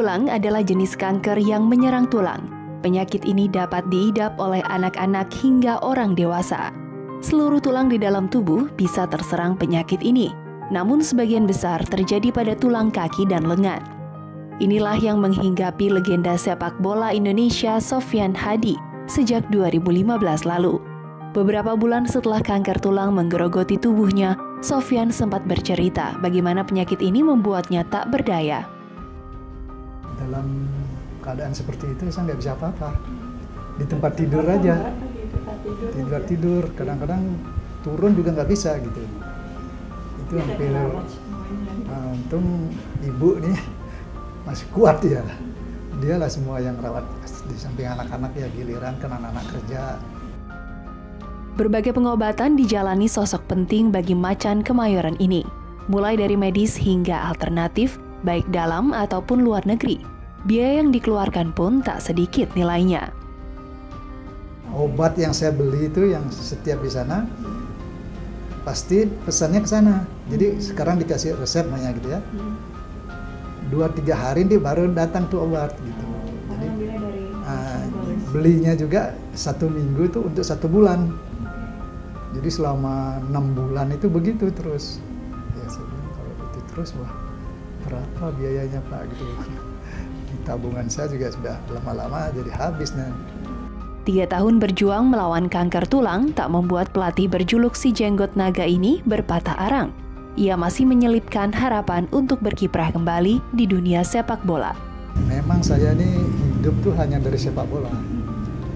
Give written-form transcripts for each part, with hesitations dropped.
tulang adalah jenis kanker yang menyerang tulang. Penyakit ini dapat diidap oleh anak-anak hingga orang dewasa. Seluruh tulang di dalam tubuh bisa terserang penyakit ini, namun sebagian besar terjadi pada tulang kaki dan lengan. Inilah yang menghinggapi legenda sepak bola Indonesia Sofyan Hadi sejak 2015 lalu. Beberapa bulan setelah kanker tulang menggerogoti tubuhnya, Sofyan sempat bercerita bagaimana penyakit ini membuatnya tak berdaya. Dalam keadaan seperti itu saya nggak bisa apa-apa. Di tempat tidur aja. Tidur, kadang-kadang turun juga nggak bisa gitu. Itu hampir, untung ibu nih masih kuat ya. Dialah semua yang rawat di samping anak-anak ya, giliran kan anak-anak kerja. Berbagai pengobatan dijalani sosok penting bagi Macan Kemayoran ini, mulai dari medis hingga alternatif, baik dalam ataupun luar negeri. Biaya yang dikeluarkan pun tak sedikit nilainya. Obat yang saya beli itu yang setiap di sana, pasti pesannya ke sana. Jadi sekarang dikasih resep banyak gitu ya. 2-3 hari nih baru datang tuh obat gitu. Jadi belinya juga 1 minggu itu untuk 1 bulan. Jadi selama 6 bulan itu begitu terus. Ya saya bilang kalau itu terus wah berapa biayanya Pak gitu. Tabungan saya juga sudah lama-lama jadi habis nih. 3 tahun berjuang melawan kanker tulang tak membuat pelatih berjuluk si jenggot naga ini berpatah arang. Ia masih menyelipkan harapan untuk berkiprah kembali di dunia sepak bola. Memang saya ini hidup tuh hanya dari sepak bola.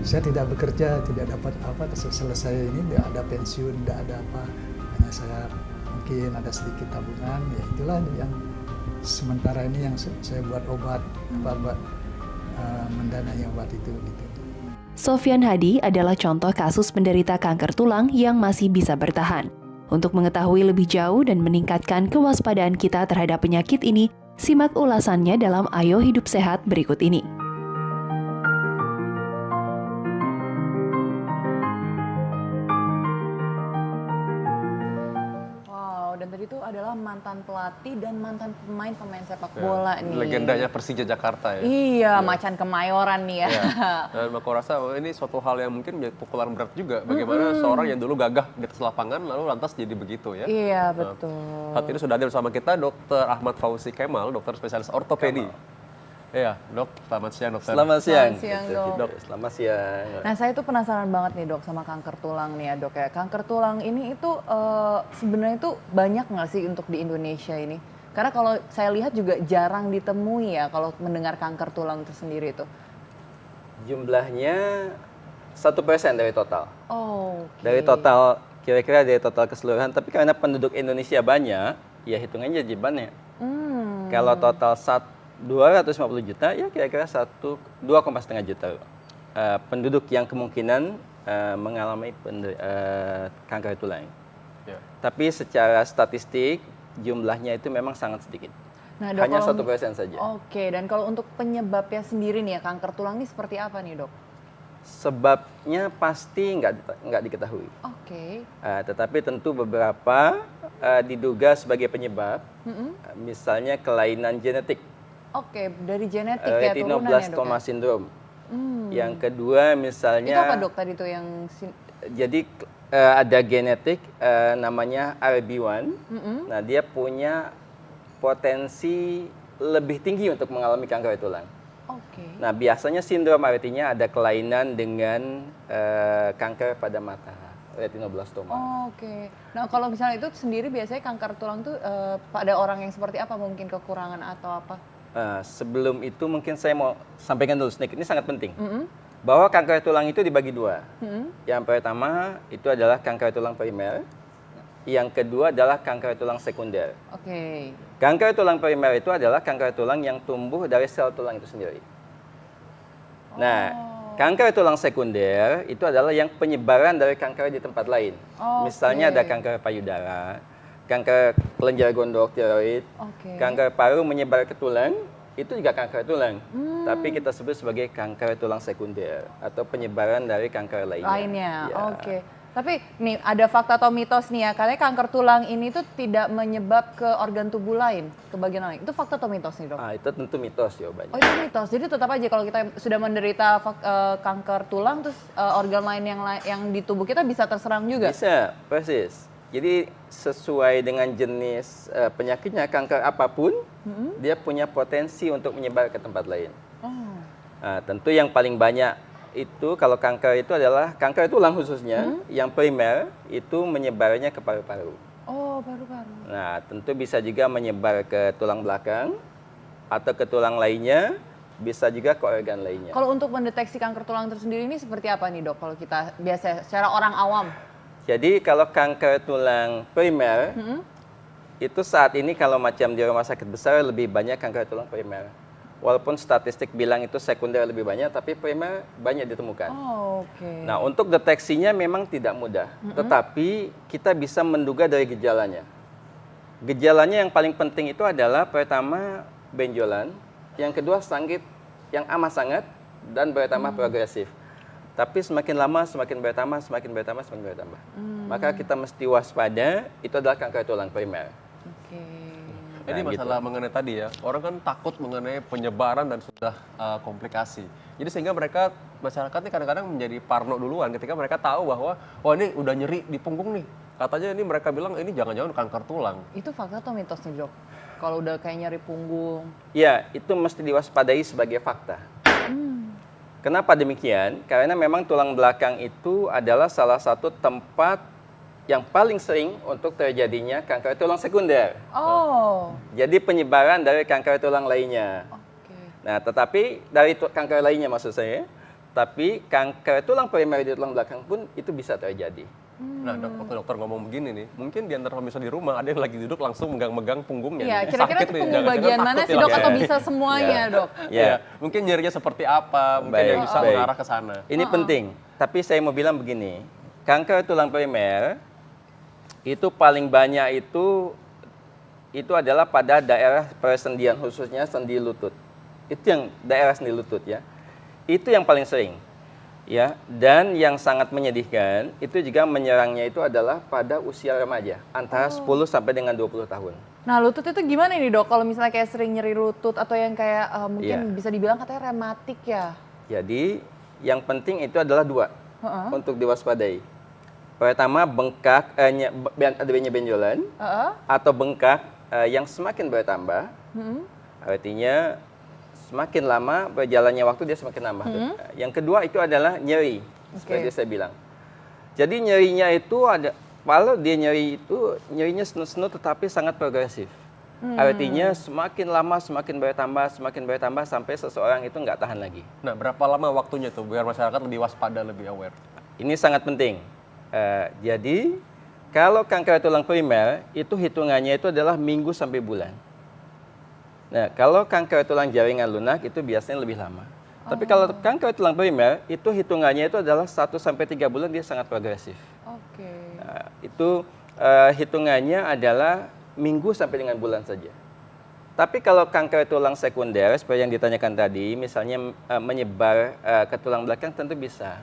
Saya tidak bekerja, tidak dapat apa, selesai ini tidak ada pensiun, tidak ada apa. Hanya saya mungkin ada sedikit tabungan, ya itulah yang sementara ini yang saya buat obat, buat mendanai obat itu gitu. Sofyan Hadi adalah contoh kasus penderita kanker tulang yang masih bisa bertahan. Untuk mengetahui lebih jauh dan meningkatkan kewaspadaan kita terhadap penyakit ini, simak ulasannya dalam Ayo Hidup Sehat berikut ini. Dan tadi itu adalah mantan pelatih dan mantan pemain sepak bola nih. Legendanya Persija Jakarta ya. Iya, Macan Kemayoran nih ya. Dan aku rasa ini suatu hal yang mungkin menjadi pukulan berat juga. Bagaimana seorang yang dulu gagah di atas lapangan lalu lantas jadi begitu ya. Iya, betul. Saat ini sudah hadir bersama kita Dr. Ahmad Fauzi Kemal, dokter spesialis ortopedi. Iya, Dok. Selamat siang, Dokter. Selamat siang. Selamat siang, Dok. Selamat siang. Nah, saya tuh penasaran banget nih, Dok, sama kanker tulang nih ya, Dok ya. Kanker tulang ini itu sebenarnya itu banyak nggak sih untuk di Indonesia ini? Karena kalau saya lihat juga jarang ditemui ya kalau mendengar kanker tulang itu sendiri itu. Jumlahnya 1% dari total. Oh. Dari total, kira-kira dari total keseluruhan. Tapi karena penduduk Indonesia banyak, ya hitungannya jadi banyak. Kalau total 250 juta, ya kira-kira 2,5 juta penduduk yang kemungkinan mengalami kanker tulang. Ya. Tapi secara statistik jumlahnya itu memang sangat sedikit. Nah, Dok, hanya 1% saja. Oke, dan kalau untuk penyebabnya sendiri nih ya, kanker tulang ini seperti apa nih, Dok? Sebabnya pasti nggak diketahui. Oke. Tetapi tentu beberapa diduga sebagai penyebab, misalnya kelainan genetik. Oke, dari genetik ya, turunan ya, Dok? Retinoblastoma syndrome. Yang kedua misalnya... Itu apa, Dok, tadi tuh yang... Jadi ada genetik namanya RB1. Nah, dia punya potensi lebih tinggi untuk mengalami kanker tulang. Oke. Nah, biasanya sindrom artinya ada kelainan dengan kanker pada mata, retinoblastoma. Oke. Nah, kalau misalnya itu sendiri biasanya kanker tulang tuh pada orang yang seperti apa, mungkin kekurangan atau apa? Sebelum itu mungkin saya mau sampaikan dulu sedikit, ini sangat penting. Bahwa kanker tulang itu dibagi 2. Yang pertama itu adalah kanker tulang primer. Yang kedua adalah kanker tulang sekunder. Oke. Kanker tulang primer itu adalah kanker tulang yang tumbuh dari sel tulang itu sendiri. Nah, kanker tulang sekunder itu adalah yang penyebaran dari kanker di tempat lain. Misalnya ada kanker payudara, kanker kelenjar gondok tiroid, kanker paru menyebar ke tulang, itu juga kanker tulang. Tapi kita sebut sebagai kanker tulang sekunder atau penyebaran dari kanker lainnya. Ya. Oke. Tapi nih ada fakta atau mitos nih ya, katanya kanker tulang ini tuh tidak menyebab ke organ tubuh lain, ke bagian lain. Itu fakta atau mitos nih dok? Itu tentu mitos jawabannya. Oh itu mitos, jadi tetap aja kalau kita sudah menderita kanker tulang, terus organ lain yang di tubuh kita bisa terserang juga? Bisa, persis. Jadi sesuai dengan jenis penyakitnya, kanker apapun, dia punya potensi untuk menyebar ke tempat lain. Oh. Nah, tentu yang paling banyak itu kalau kanker itu adalah kanker tulang khususnya, yang primer itu menyebarnya ke paru-paru. Oh, paru-paru. Nah, tentu bisa juga menyebar ke tulang belakang atau ke tulang lainnya, bisa juga ke organ lainnya. Kalau untuk mendeteksi kanker tulang tersendiri ini seperti apa nih dok? Kalau kita biasa secara orang awam? Jadi kalau kanker tulang primer, itu saat ini kalau macam di rumah sakit besar lebih banyak kanker tulang primer. Walaupun statistik bilang itu sekunder lebih banyak, tapi primer banyak ditemukan. Oh, oke. Nah, untuk deteksinya memang tidak mudah, tetapi kita bisa menduga dari gejalanya. Gejalanya yang paling penting itu adalah pertama benjolan, yang kedua sangit yang amat sangat dan bertambah progresif. Tapi semakin lama semakin bertambah, semakin bertambah, semakin bertambah. Maka kita mesti waspada, itu adalah kanker tulang primer. Oke. Jadi Nah, masalah mengenai tadi ya, orang kan takut mengenai penyebaran dan sudah komplikasi. Jadi sehingga mereka, masyarakat ini kadang-kadang menjadi parno duluan ketika mereka tahu bahwa, oh ini udah nyeri di punggung nih. Katanya ini mereka bilang ini jangan-jangan kanker tulang. Itu fakta atau mitos nih dok? Kalau udah kayak nyeri punggung. Ya, itu mesti diwaspadai sebagai fakta. Kenapa demikian? Karena memang tulang belakang itu adalah salah satu tempat yang paling sering untuk terjadinya kanker tulang sekunder. Oh. Jadi penyebaran dari kanker tulang lainnya. Oke. Nah, tetapi dari kanker lainnya maksud saya, tapi kanker tulang primer di tulang belakang pun itu bisa terjadi. Nah, waktu dokter ngomong begini nih, mungkin di antara pemirsa di rumah ada yang lagi duduk langsung megang-megang punggungnya. Iya, nih. kira-kira Sakit itu nih, punggung jangan-jangan bagian mana takut sih ya, dok? Dok, Atau ya. bisa semuanya dok? Ya, mungkin nyerinya seperti apa, mungkin Baik, yang bisa baik. mengarah ke sana. Ini penting, tapi saya mau bilang begini, kanker tulang primer itu paling banyak itu adalah pada daerah persendian, khususnya sendi lutut. Itu yang daerah sendi lutut ya. Itu yang paling sering. Ya, dan yang sangat menyedihkan itu juga menyerangnya itu adalah pada usia remaja, antara 10 sampai dengan 20 tahun. Nah lutut itu gimana nih dok? Kalau misalnya kayak sering nyeri lutut atau yang kayak mungkin Iya. bisa dibilang katanya rematik ya? Jadi, yang penting itu adalah dua untuk diwaspadai. Pertama, bengkak, adanya benjolan, atau bengkak yang semakin bertambah, artinya semakin lama berjalannya waktu dia semakin nambah. Yang kedua itu adalah nyeri, seperti saya bilang. Jadi nyerinya itu ada, kalau dia nyeri itu nyerinya senut-senut tetapi sangat progresif. Artinya semakin lama semakin bertambah sampai seseorang itu nggak tahan lagi. Nah, berapa lama waktunya tuh biar masyarakat lebih waspada, lebih aware? Ini sangat penting. Jadi kalau kanker tulang primer itu hitungannya itu adalah minggu sampai bulan. Nah, kalau kanker tulang jaringan lunak itu biasanya lebih lama. Tapi kalau kanker tulang primer itu hitungannya itu adalah 1 sampai 3 bulan dia sangat progresif. Oke. Nah, itu hitungannya adalah minggu sampai dengan bulan saja. Tapi kalau kanker tulang sekunder seperti yang ditanyakan tadi, misalnya menyebar ke tulang belakang tentu bisa.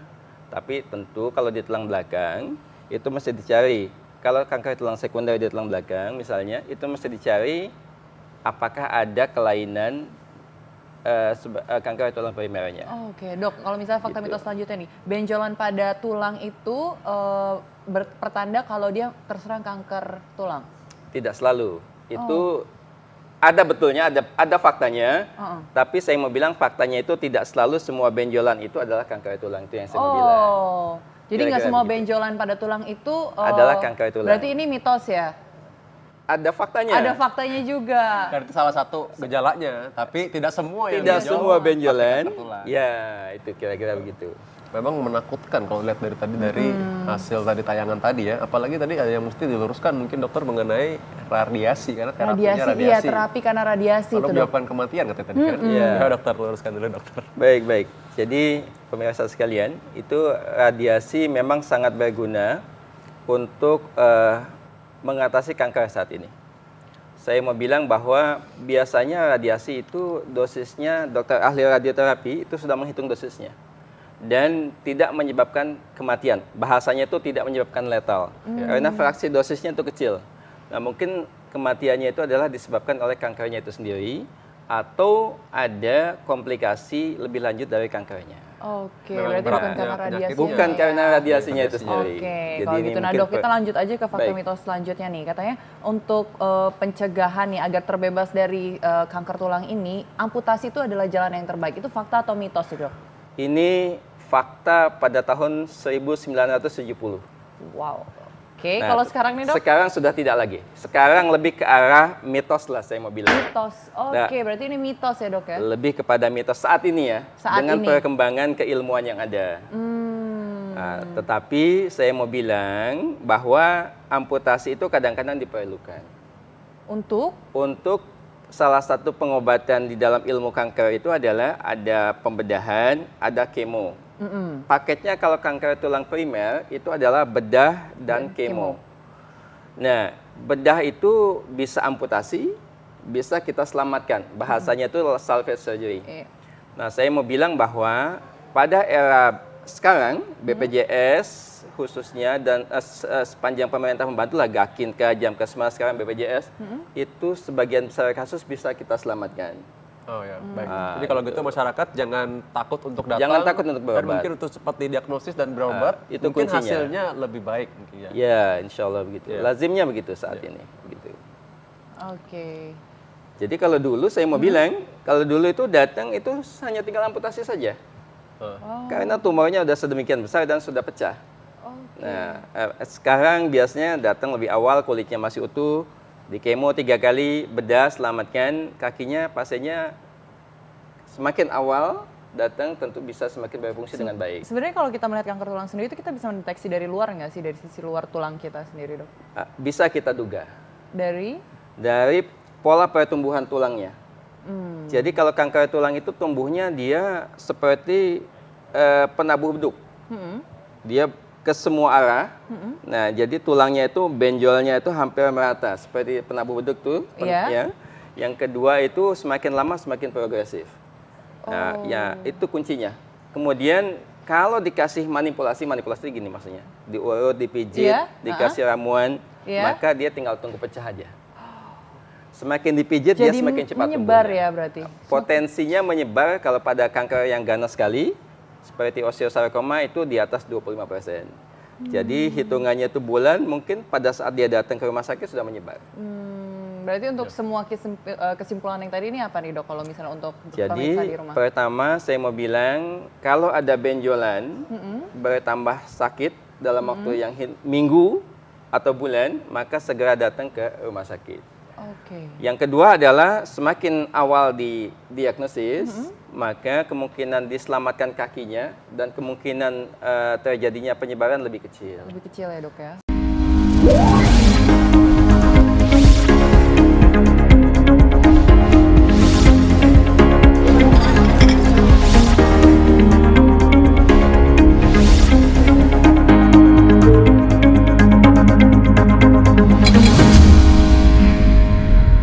Tapi tentu kalau di tulang belakang itu mesti dicari. Kalau kanker tulang sekunder di tulang belakang misalnya itu mesti dicari apakah ada kelainan kanker tulang primernya. Oke, dok. Kalau misalnya fakta Gitu. mitos selanjutnya nih, benjolan pada tulang itu bertanda kalau dia terserang kanker tulang. Tidak selalu. Itu ada betulnya, ada faktanya. Tapi saya mau bilang faktanya itu tidak selalu semua benjolan itu adalah kanker tulang, itu yang saya mau bilang. Jadi nggak Kira-kira semua begitu. benjolan pada tulang itu Adalah kanker tulang. Berarti ini mitos ya? Ada faktanya. Ada faktanya juga. Karena itu salah satu gejalanya, tapi tidak semua yang Tidak benjol semua pasti benjolan. kanker tulang. Ya, itu kira-kira begitu. Memang menakutkan kalau lihat dari tadi dari hasil tadi tayangan tadi ya. Apalagi tadi ada yang mesti diluruskan mungkin dokter mengenai radiasi karena terapinya Radiasi, iya terapi karena radiasi Lalu itu dok. menyebabkan kematian katanya tadi kan. Iya. Ya dokter luruskan dulu dokter. Baik. Jadi pemirsa sekalian, itu radiasi memang sangat berguna untuk mengatasi kanker saat ini. Saya mau bilang bahwa biasanya radiasi itu dosisnya dokter ahli radioterapi itu sudah menghitung dosisnya. dan tidak menyebabkan kematian. Bahasanya itu tidak menyebabkan letal. Karena fraksi dosisnya itu kecil. Nah, mungkin kematiannya itu adalah disebabkan oleh kankernya itu sendiri atau ada komplikasi lebih lanjut dari kankernya. Oke, Memang berarti berat bukan ya, karena penyakit. radiasinya. Bukan ya? karena radiasinya itu sendiri. Oke, Jadi kalau ini gitu. Nah mungkin dok, kita lanjut aja ke faktor Baik. mitos selanjutnya nih. Katanya untuk pencegahan nih agar terbebas dari kanker tulang ini, amputasi itu adalah jalan yang terbaik. Itu fakta atau mitos sih dok? Ini fakta pada tahun 1970. Wow. Oke, Nah, kalau sekarang nih dok? Sekarang sudah tidak lagi. Sekarang lebih ke arah mitos lah saya mau bilang. Mitos. Oke, berarti ini mitos ya dok ya? Lebih kepada mitos saat ini ya. Saat dengan ini. perkembangan keilmuan yang ada. Nah, tetapi saya mau bilang bahwa amputasi itu kadang-kadang diperlukan. Untuk Salah satu pengobatan di dalam ilmu kanker itu adalah ada pembedahan, ada kemo. Paketnya kalau kanker tulang primer itu adalah bedah dan kemo. Nah, bedah itu bisa amputasi, bisa kita selamatkan. Bahasanya itu salvage surgery. Iya. Nah, saya mau bilang bahwa pada era sekarang BPJS khususnya dan sepanjang pemerintah membantu lah Gakinka, Jamkesmas, sekarang BPJS itu sebagian besar kasus bisa kita selamatkan. Oh ya, baik. Jadi kalau gitu masyarakat jangan takut untuk datang. Jangan takut untuk berobat. Dan mungkin untuk cepat didiagnosis dan berobat, itu mungkin kuncinya. hasilnya lebih baik mungkin ya. Ya, insya Allah begitu. Ya. Lazimnya begitu saat ini. Begitu. Oke. Jadi kalau dulu saya mau bilang, kalau dulu itu datang itu hanya tinggal amputasi saja. Karena tumornya sudah sedemikian besar dan sudah pecah. Nah, sekarang biasanya datang lebih awal, kulitnya masih utuh, di kemo 3 kali, bedah, selamatkan, kakinya pasiennya semakin awal datang tentu bisa semakin berfungsi dengan baik. Sebenarnya kalau kita melihat kanker tulang sendiri itu kita bisa mendeteksi dari luar nggak sih, dari sisi luar tulang kita sendiri dok? Bisa kita duga Dari dari pola pertumbuhan tulangnya. Jadi kalau kanker tulang itu tumbuhnya dia seperti penabuh beduk. Dia ke semua arah. Nah, jadi tulangnya itu benjolnya itu hampir merata seperti penabuh beduk tuh. Iya. Ya. Yang kedua itu semakin lama semakin progresif. Nah, ya itu kuncinya. Kemudian kalau dikasih manipulasi gini maksudnya. Diurut, dipijit, Iya, dikasih ramuan, Iya. maka dia tinggal tunggu pecah aja. Semakin dipijit dia jadi semakin cepat menyebar tumbuhnya. ya berarti? Potensinya menyebar kalau pada kanker yang ganas sekali, seperti osteosarkoma itu di atas 25%. Jadi hitungannya itu bulan, mungkin pada saat dia datang ke rumah sakit sudah menyebar. Berarti untuk semua kesimpulan yang tadi ini apa nih dok, kalau misalnya untuk pemirsa di Jadi rumah? pertama saya mau bilang, kalau ada benjolan bertambah sakit dalam waktu yang minggu atau bulan, maka segera datang ke rumah sakit. Oke. Yang kedua adalah semakin awal didiagnosis, maka kemungkinan diselamatkan kakinya dan kemungkinan terjadinya penyebaran lebih kecil. Lebih kecil ya dok ya?